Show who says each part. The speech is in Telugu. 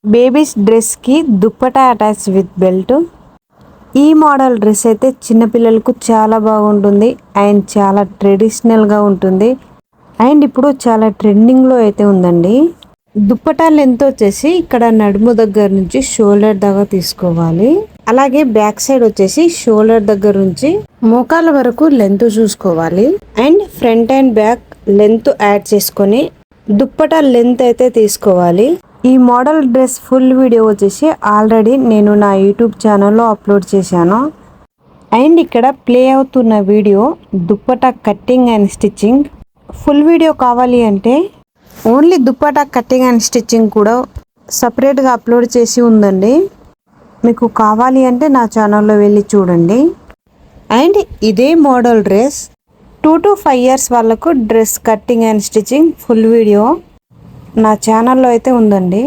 Speaker 1: బేబీస్ డ్రెస్కి దుప్పటా అటాచ్ విత్ బెల్ట్. ఈ మోడల్ డ్రెస్ అయితే చిన్నపిల్లలకు చాలా బాగుంటుంది అండ్ చాలా ట్రెడిషనల్గా ఉంటుంది అండ్ ఇప్పుడు చాలా ట్రెండింగ్లో అయితే ఉందండి. దుప్పటా లెంత్ వచ్చేసి ఇక్కడ నడుము దగ్గర నుంచి షోల్డర్ దాకా తీసుకోవాలి. అలాగే బ్యాక్ సైడ్ వచ్చేసి షోల్డర్ దగ్గర నుంచి మోకాల వరకు లెంత్ చూసుకోవాలి and front and back length add చేసుకొని దుప్పటా లెంత్ అయితే తీసుకోవాలి. ఈ మోడల్ డ్రెస్ ఫుల్ వీడియో వచ్చేసి ఆల్రెడీ నేను నా యూట్యూబ్ ఛానల్లో అప్లోడ్ చేశాను అండ్ ఇక్కడ ప్లే అవుతున్న video dupatta cutting and stitching. Full video కావాలి అంటే only dupatta cutting and stitching కూడా సపరేట్గా అప్లోడ్ చేసి ఉందండి. మీకు కావాలి అంటే నా ఛానల్లో వెళ్ళి చూడండి. అండ్ ఇదే మోడల్ డ్రెస్ 2 to 5 years వాళ్ళకు dress cutting and stitching full video నా ఛానల్లో అయితే ఉందండి.